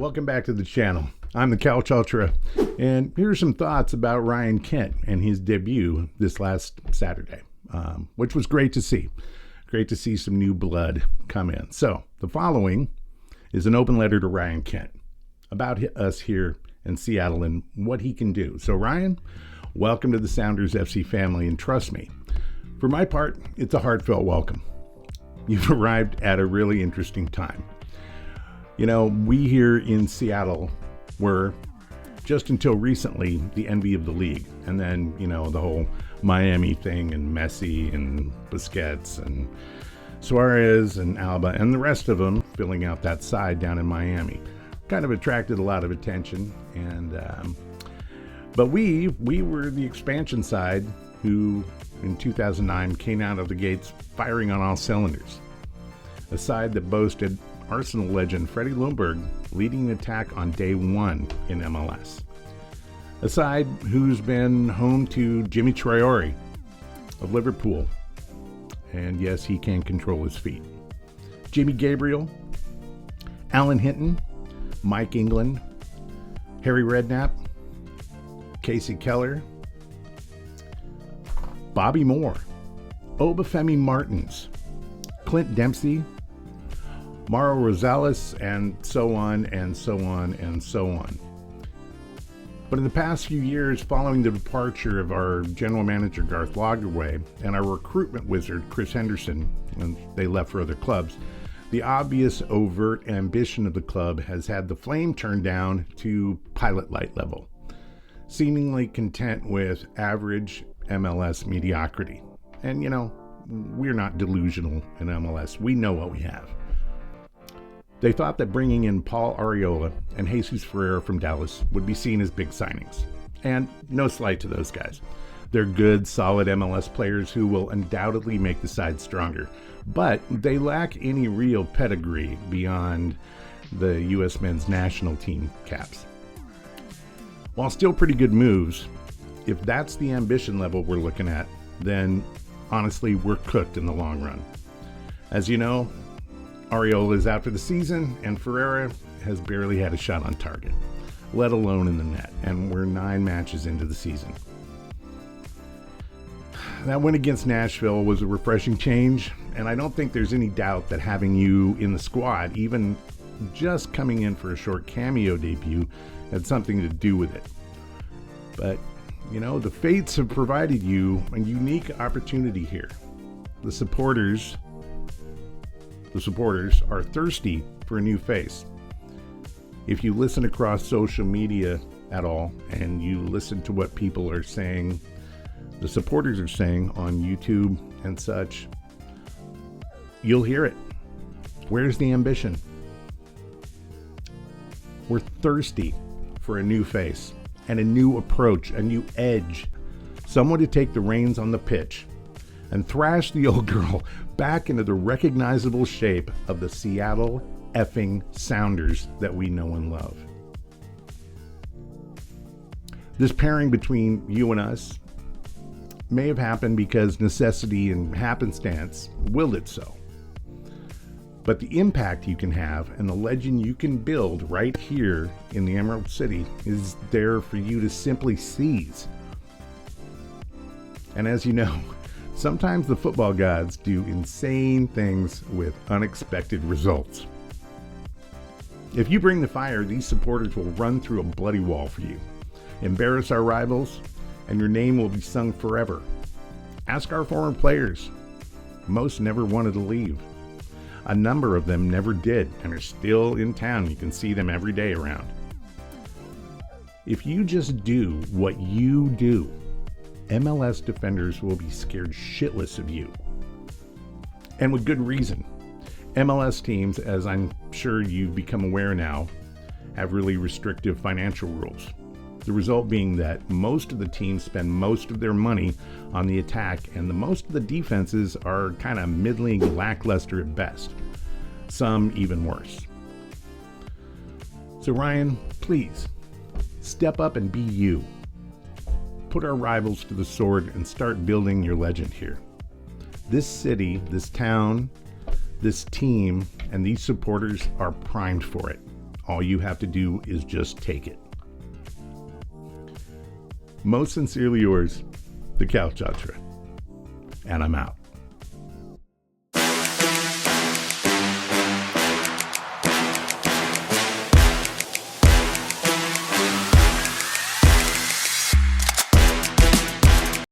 welcome back to the channel. I'm the Couch Ultra, and here's some thoughts about Ryan Kent and his debut this last Saturday, which was great to see. Great to see some new blood come in. So the following is an open letter to Ryan Kent about us here in Seattle and what he can do. So Ryan, welcome to the Sounders FC family, and trust me, for my part, it's a heartfelt welcome. You've arrived at a really interesting time. You know, we here in Seattle were, just until recently, the envy of the league. And then, you know, the whole Miami thing and Messi and Busquets and Suarez and Alba and the rest of them filling out that side down in Miami kind of attracted a lot of attention. And but we were the expansion side who in 2009 came out of the gates firing on all cylinders. A side that boasted Arsenal legend Freddie Ljungberg leading the attack on day one in MLS. A side who's been home to Jimmy Traore of Liverpool. And yes, he can control his feet. Jimmy Gabriel, Alan Hinton, Mike England, Harry Redknapp, Casey Keller, Bobby Moore, Obafemi Martins, Clint Dempsey, Mauro Rosales, and so on and so on and so on. But in the past few years, following the departure of our general manager Garth Lagerwey and our recruitment wizard Chris Henderson, when they left for other clubs, the obvious overt ambition of the club has had the flame turned down to pilot light level, seemingly content with average MLS mediocrity. And you know, we're not delusional in MLS. We know what we have. They thought that bringing in Paul Arriola and Jesus Ferreira from Dallas would be seen as big signings. And no slight to those guys. They're good, solid MLS players who will undoubtedly make the side stronger. But they lack any real pedigree beyond the U.S. men's national team caps. While still pretty good moves, if that's the ambition level we're looking at, then honestly, we're cooked in the long run. As you know, Arriola is out for the season, and Ferreira has barely had a shot on target, let alone in the net, and we're 9 matches into the season. That win against Nashville was a refreshing change, and I don't think there's any doubt that having you in the squad, even just coming in for a short cameo debut, had something to do with it. But, you know, the fates have provided you a unique opportunity here. The supporters are thirsty for a new face. If you listen across social media at all, and you listen to what people are saying, the supporters are saying on YouTube and such, you'll hear it. Where's the ambition? We're thirsty for a new face and a new approach, a new edge, someone to take the reins on the pitch and thrash the old girl back into the recognizable shape of the Seattle effing Sounders that we know and love. This pairing between you and us may have happened because necessity and happenstance willed it so. But the impact you can have and the legend you can build right here in the Emerald City is there for you to simply seize. And as you know, sometimes the football gods do insane things with unexpected results. If you bring the fire, these supporters will run through a bloody wall for you, embarrass our rivals, and your name will be sung forever. Ask our former players. Most never wanted to leave. A number of them never did and are still in town. You can see them every day around. If you just do what you do, MLS defenders will be scared shitless of you. And with good reason. MLS teams, as I'm sure you've become aware now, have really restrictive financial rules. The result being that most of the teams spend most of their money on the attack, and the most of the defenses are kind of middling, lackluster at best. Some even worse. So Ryan, please, step up and be you. Put our rivals to the sword and start building your legend here. This city, this town, this team, and these supporters are primed for it. All you have to do is just take it. Most sincerely yours, the Couch Ultra. And I'm out.